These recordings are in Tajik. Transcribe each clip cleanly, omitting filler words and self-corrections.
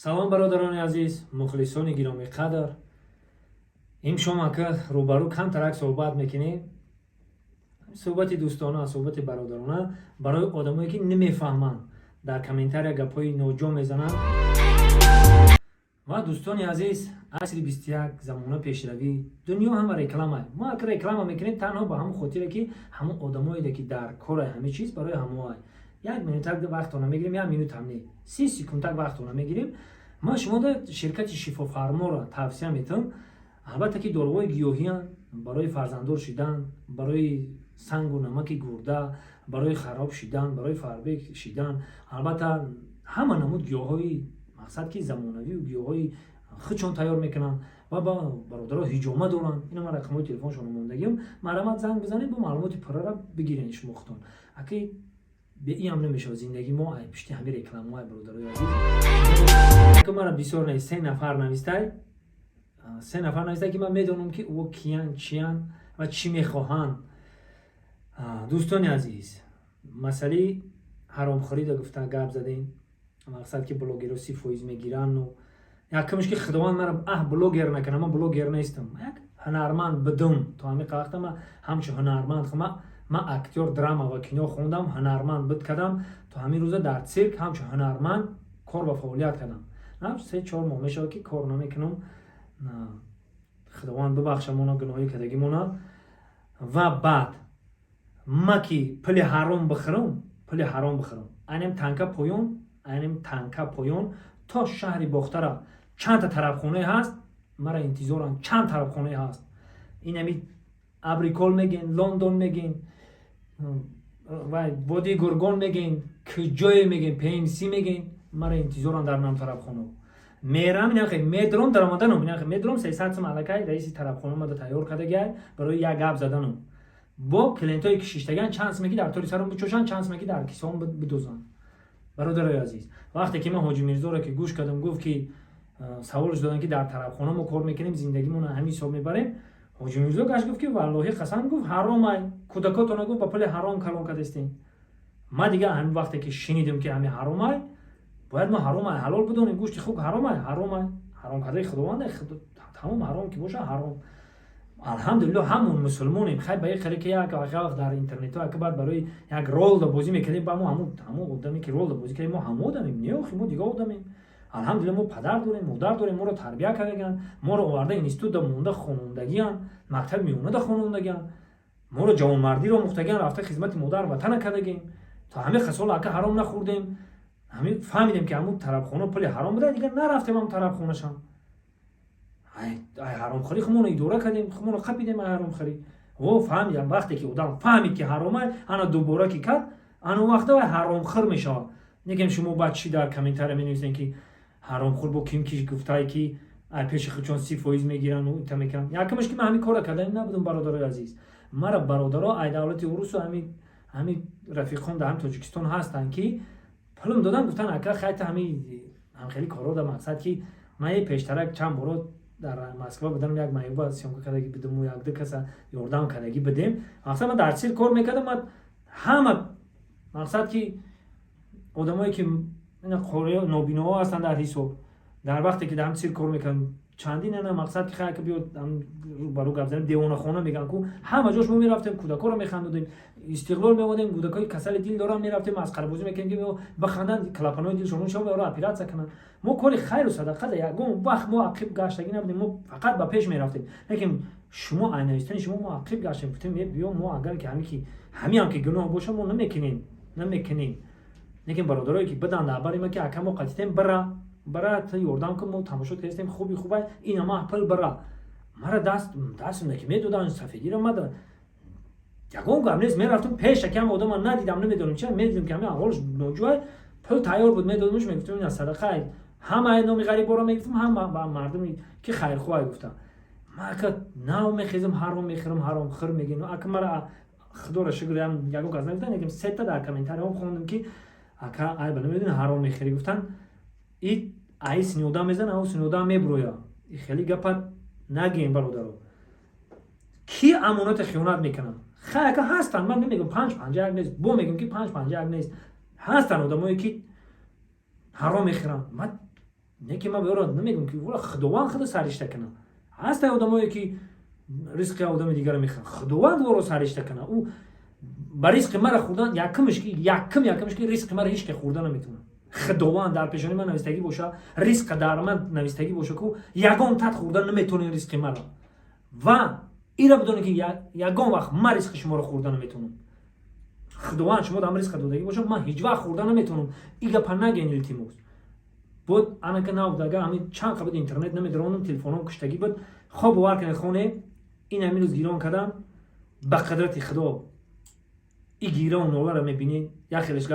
салом бародарони азиз, мухлисони гироми қадр. Имшом ака рӯбарӯ камтарак суҳбат мекунем. Суҳбати дӯстона, суҳбати бародарона барои одамое ки намефаҳманд, дар комментария гапҳои ноҷо мезананд. Ва дӯстони азиз, асри 21 замона пешравӣ, дунё ҳама реклама. Мо ака реклама мекунем танҳо ба ҳамон хотире ки ҳамон одамоеде ки дар кора ҳама чиз барои ҳамоа. 1 минутак вақтона мегирем, 1 минут ҳам не, 30 секундак вақтона мегирем. Ма шумода ширкати шифофарморо тавсия метавам. Албатта ки доруҳои гиёҳиян барои фарзанддор шидан, барои сангу намаки гурда, барои хароб шидан, барои фарбек шидан, албатта ҳама намуд гиёҳҳои мақсад ки замонавию гиёҳҳои худшон тайёр мекунанд ва ба бародаро ҳиҷома доранд. Ина ман рақамҳои телефоншонро мондагиам. Марамат занг бизанед, бо маълумоти пуррара бигирен шумо худтон. Аки беиам намешавад зиндаги мо ай пишти ҳамин рекламаҳои бародарои азиз. Ака мара бисёр не 3 нафар навистай. 3 нафар навистай ки ман медонам ки ӯ киян, чиян ва чӣ мехоҳанд. Дӯстони азиз, масъалаи ҳаромхӯрида гуфта гап задем. Мақсад ки блогерҳо 30% мегиранду якамш ки худованд мара блогер накана, ман блогер нестам. Як ҳунарманд будум. То ҳамин вақта ман ҳамчун ҳунарманд ман актёр драма ва кино хондам, ҳунарманд буд кардам. То ҳамин рӯза дар цирк ҳамчун ҳунарманд кор ва фаъолият кардам. 3-4 моҳ мешавад ки кор намекунам. Худованд бибахша мона гуноҳи кардагимона. Ва баъд ма ки пули ҳаром бихӯрам, айнам танка поён то шаҳри бохтара чанд та тарабхонаe ҳаст, мара интизорам чанд тарабхонаe ҳаст. Инами Абрикол мегин, Лондон мегин, Водии Гургон мегин, куҷое мегин, PMC мегин, мара интизорам дар нам тарабхона. Мерам ина хе медром даромаданам, ина хе медром 300 сом алакай раиси тарабхона мада тайёр кардагай барои як гап заданам. Бо клиентое ки шиштаган чанд сом ки дар тори сарам бичошанд, чанд сом ки дар кисом бидозанд. Бародарои азиз, вақте ки ман Ҳоҷи Мирзоро ки гӯш кардам, гуфт ки саволш додан ки дар тарабхона мо кор мекунем, зиндагимон ҳамин ҳисоб мебарем. Ҳоҷи Мирзо гашт гуфт ки валлоҳи қасам, гуфт ҳаром ай, кӯдакотона гуфт ба пули ҳаром калон кардастем. Ма дига ҳамин вақте ки шинидем ки ҳамин ҳаром ай, бояд мо ҳаром ай ҳалол бидонем. Гӯшти худ ҳаром ай, ҳаром кардаи худованд ай, тамом ҳаром ки боша ҳаром. Алҳамдулиллоҳ ҳамон мусулмонем. Хай ба як қаре ки як вақт дар интернето ака баъд барои як ролда бозӣ мекардем, ба мо ҳамон одаме ки ролда бозӣ кардем, мо ҳамон одамем, не охи мо дига одамем. Алҳамдулиллоҳ мо падар дорем, модар дорем, моро тарбия кардаган, моро оварда институтда монда хонондагиан, мактаби меёнада хонондагиан, моро ҷавонмардиро мухтагиан, рафта хизмати модар ватана кардагем. То ҳамин қисола ака ҳаром нахӯрдем. ҳамин фаҳмидем ки ҳамон тарабхона пули ҳаром буда, дига нарафтем ҳамон тарабхонашам. Ай ҳаромхӯри худмонро идора кардем, худмонро қапидем ай ҳаромхӯри. Во фаҳмидам вақте ки одам фаҳмид ки ҳаром ай, ана дубора ки кард, ана вақта ай ҳаромхӯр мешавад. Нигем шумо баъд чӣ дар комментария менависем ки ҳаромхӯр бо ким ки гуфтае ки ай пеши худшон 30% мегирану ита мекунанд. Якамаш ки ман ҳамин кора кардаем набудам бародарои азиз. Мара бародаро ай давлати урусу ҳамин рафиқон дар ҳамин Тоҷикистон ҳастанд ки пулам додан, гуфтан ака хайта ҳамин хеле корҳо дар мақсад ки ман пештарак чанд боро дар Москва будам, як маёба сёмка кардаги бидему, як ду каса ёрдам кардаги бидем. Мақсад ман дар цирк кор мекардам, ман ҳама мақсад ки одамое ки нобиноҳо ҳастанд дар ҳисоб, дар вақте ки дар цирк кор мекардам чандин ана мақсад ки хай ка биёд баро гап занем, девонахона меган ку ҳама ҷош мо мерафтем, кӯдакоро механдодем, истиқлол меомадем, кӯдакои касали дил доранд мерафтем, масқарабозӣ мекардем ки биханданд, клапанои дилшон шава ро оператсия кананд. Мо кори хайру садақа да ягон вақт мо ақиб гаштагӣ набудем, мо фақат ба пеш мерафтем. Лекин шумо ай навистани шумо мо ақиб гаштем, гуфтем биё мо агар ки ҳамин ки гуноҳ боша мо намекунем. Лекин бародарое ки биданд дар бари ма ки ака мо қатитем бара та ёрдам ки мо тамошо кардем, хубай ина ма пул бара. Мара дастам ки медоданд сафедиро мада. Ягон гап нест, мерафтам пеша ки ҳам одама надидам, намедонам чия, медидам ки ҳамин аҳволш ноҷой, пул тайёр буд, медодамш, мегуфтам ина садақа ай. ҳамаи номи ғариборо мегуфтам, ҳама ба мардуми ки хайрхоҳ гуфтам. Ман ака нав мехезам, ҳаром мехӯрам, ҳаромхӯр мегӯям. Ака мара худоро шукр ягон кас нагуфтан, лекин сета дар комментариҳо хондам ки ака ай ба намедонӣ ҳаром мехӯрӣ. гуфтан и ай синёда мезана, ав синёда меброя. И хеле гапа нагӯем бародаро. Ки амоната хиёнат мекунанд? Хай ака ҳастанд, ман намегӯям 5-51 нест, бо мегӯям ки 5-51 нест. Ҳастанд одамое ки ҳаром мехӯранд. نه که ما به اون نمیگم که والا خداوند خود سرشته کنه. هست آدمایی که رزق آدم دیگر میخوان خداوند او رو سرشته کنه. او با رزق مرا خوردن یکمش که رزق مرا هیچ که خوردن نمیتونه. خداوند در پیشانی من نوشتگی باشه، رزق در من نوشتگی باشه که یگان تات خوردن نمیتونه رزق مرا. و اینا بدونه که یگان وقت من رزق شما رو خوردن نمیتونم. خداوند شما دام رزق دادگی باشه من هیچ وقت خوردن نمیتونم. ایگا پناگین التیموس. بود انا که ناو داگه همین چند قبل اینترنت نمیدرونم تلفنم کشتگی بود. خواب باور کنه خونه این همین روز گیران کردم به قدرت خدا. این گیران اولا رو میبینید یا خیلیش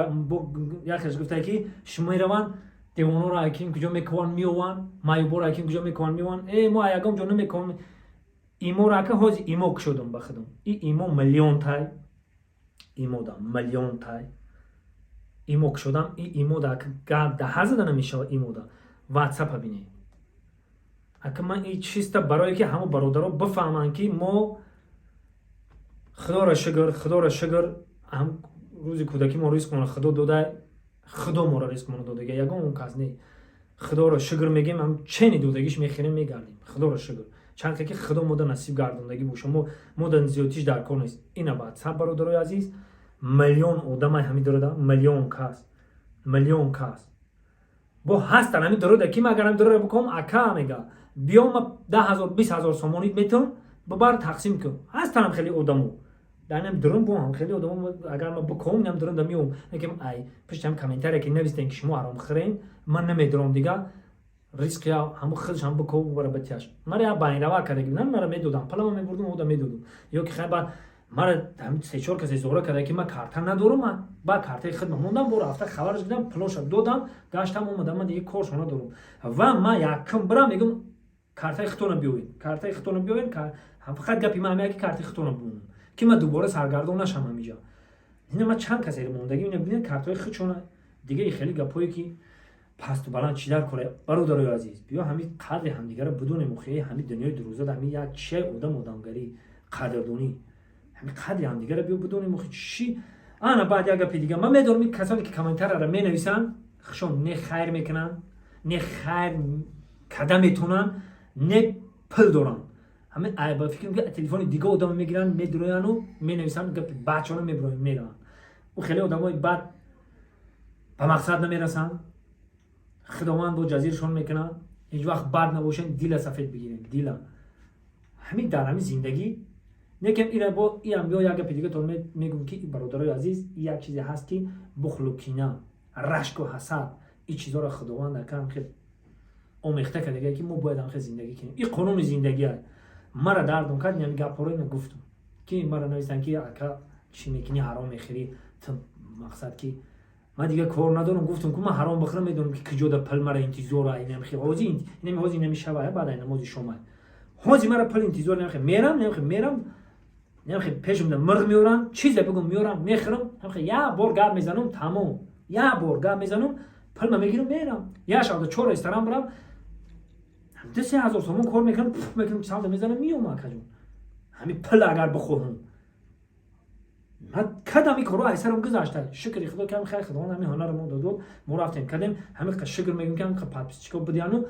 گفته که شما روان دیوانو را اکیم کجا میکوان میوان مایو را اکیم کجا میکوان میوان ما یکم جون نمیکوان ایمو را که هوز ایمو کشودم بخدم ایمو میلیون تای ایمو دا میلیون تای ایمو کشودم ایمو دا که هزار نمیشه ایمو دا واتساپ ببینید اگه من این چیز تا برای که همه برادرها بفهمن که ما خدا را شکر هم روزی کودکی ما ریسک کنه خدا داده خدا ما را ریسک کنه داده یگان اون کس نه خدا را شکر میگیم هم چنی دادگیش میخریم میگردیم خدا را شکر چند که خدا ما نصیب گردوندگی باشه ما دن زیادیش در کار نیست اینا بعد سب برادرای عزیز میلیون آدم همین داره میلیون کس با هستن همین داره کی مگر هم داره بکنم اکا میگه بیام 10,000 20,000 سومونی میتونم ببر تقسیم کنم هستن خیلی آدمو دانم درون بو هم خیلی آدم اگر ما بکنم نم درون دمیوم میگم ای پشتم کامنتاری که نوشتن که شما حرام خورین من نمیدونم دیگه ریسک یا همو خودش هم بکو برای بچه‌اش مرا باین روا کرده نه مرا میدادم پلا من میبردم اون میدادم یا که خیلی مرا هم سه چهار کسی زوره کرده که من کارت ندارم من با کارت خدمت موندم برو هفته خبرش دیدم پلوش دادم گشتم اومدم من دیگه کورس ندارم و ما یکم برام میگم کارت خودتون بیاین که فقط گپی ما میگه کارت خودتون بیاین که من دوباره سرگردان نشم همینجا اینا ما چند کسی موندگی اینا ببینید کارتای خودشون دیگه خیلی گپایی که پست و بلند چی در کره برادرای عزیز بیا همین قدر همدیگه رو بدون مخی همین دنیای دروزه همین یک چه آدمگری قدردانی همین قدر همدیگه رو بیا بدون مخی چی انا بعد یک گپ دیگه من میدونم این کسانی که کامنتر رو مینویسن خشون نه خیر میکنن نه خیر کدام میتونن نه پول دارن همین ای با فکر میگه تلفن دیگه آدم میگیرن میدرویان و مینویسن گپ بچه‌ها میرن و خیلی آدمای بعد به مقصد نمیرسن خداوند با جزیرشون میکنن هیچ وقت بد نباشن دیل سفید بگیرین دیل همین در همین زندگی نکم اینا با این هم بیا یک گپ دیگه تو میگم که برادرای عزیز یک چیزی هست که بخل و کینه رشک و حسد این چیزا رو خداوند کم خیلی آمیخته کرده که ما باید هم زندگی کنیم این قانون زندگی است مرا دردم کرد یعنی گپا رو گفتم که مرا نوشتن که اگه چی میکنی حرام میخوری تو مقصد که من دیگه کار ندارم گفتم که من حرام بخورم میدونم که کجا در پل مرا انتظار اینم خیلی حاضی اینم حاضی نمیشه بعد این نماز شما حاضی مرا پل انتظار میرم نمیخوام پیشم ده مرغ میورم چیزی بگم میورم میخرم نمیخوام یا بار گرد میزنم تمام یا بار گرد میزنم پل ما میگیرم میرم یا شاید 4 رستوران برم 2,000 تومان کار میکنم چند میزنم میومم کجا همین پل اگر بخورم من کدامی کارو ای سرم گذاشته شکر خدا که خیر خدا همین هنر ما داد ما رفتیم کدام همین شکر میگم که پاپس چیکو بدیانو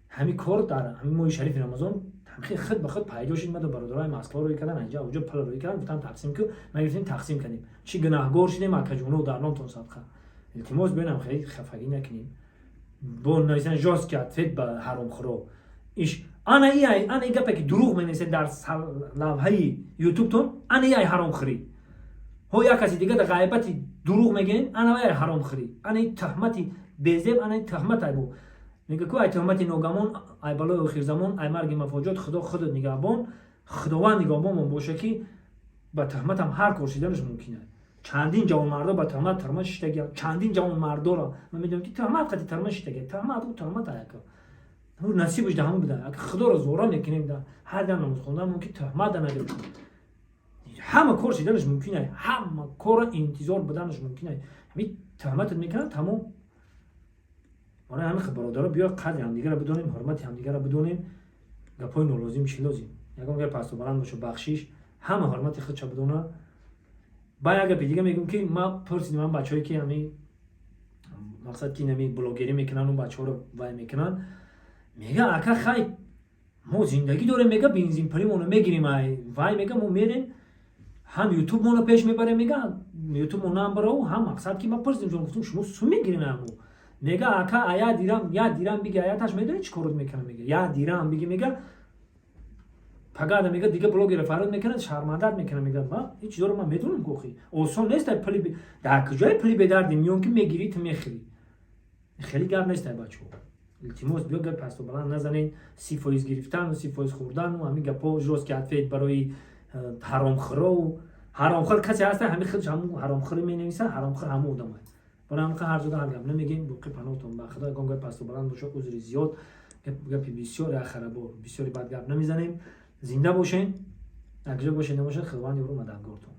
همین کار داره همین موی شریف رمضان همین خود به خود پیداش این مدو برادرای مسکلا روی کردن اینجا اوجا پل روی کردن گفتن تقسیم کو ما گفتیم تقسیم کنیم چی گناهگار شدیم اکجونو در نام تون صدقه التماس ببینم خیلی خفگی نکنیم با نویسن جاست که فید به حرام خورو ایش انا ای گپه که دروغ مینویسه در لوحه یوتیوب تون انا ای حرام خوری هو یا کسی دیگه در غیبتی دروغ میگن انا ای حرام خوری انا ای تهمتی بیزب انا ای تهمت ای بو میگه کو ای تهمتی نوگمون ای بالای اخیر زمان ای مرگ مفاجات خدا خودت نگهبان خداوند نگهبان باشه که با تهمت هم هر کار شدنش ممکنه چندین جوان مردا با تهمت ترمش شدگی چندین جوان مردا را من میدونم که تهمت قتی ترمش شدگی تهمت ایکا هو نصیبش دهم بده اگه خدا رو زورا میکنیم ده هر دم نماز خوندن ممکن تهمت نگیره همه کار شدنش ممکنه همه کار انتظار بدنش ممکنه همین تهمت میکنن تمام ما همه برادرها بیا قدر هم دیگه رو بدونیم حرمت هم دیگه رو بدونیم گپای نولازم چی لازم یکم گپ پاستو بلند باشه بخشش همه حرمت خودش بدونه با یک گپ دیگه میگم که ما پرسیدم من بچه‌ای که همین мақсад ки нами блогерӣ мекунан у бачаҳоро вай мекунан мега ака хай мо зиндагӣ дорем мега бензин пулимоно мегирем вай мега мо мерем ҳам ютубмоно пеш мебарем мега ютубмо намбароу ҳам мақсад ки ма пурсидем ҷон гуфтум шумо сум мегирем аму мега ака ая дирам биги аяташ медони чӣ корот мекунам мега я дирам биги мега пагада мега дига блогера фарод мекунад шармандат мекунам мега ва ин чизоро ман медонам гохи осон нест пули дар куҷои пули бедарди миён ки мегирӣ ту мехӯрӣ хеле гап нест бачаҳо илтимос биё гап пасту баланд назанед 30% гирифтану 30% хӯрдану ҳамин гапҳо жостки атфед барои ҳаромхӯрову ҳаромхӯр касе ҳаста ҳамин худш ҳамун ҳаромхӯрӣ менависа ҳаромхӯр ҳамун одамай бора ҳамқа ҳар ҷода ҳар гап намегем боқӣ паноҳтон ба худо ягон гап пасту баланд бошад узри зиёд гапи бисёре ахарабор бисёре бад гап намезанем зинда бошен як ҷо бошед набошед худованд ёру мададгортон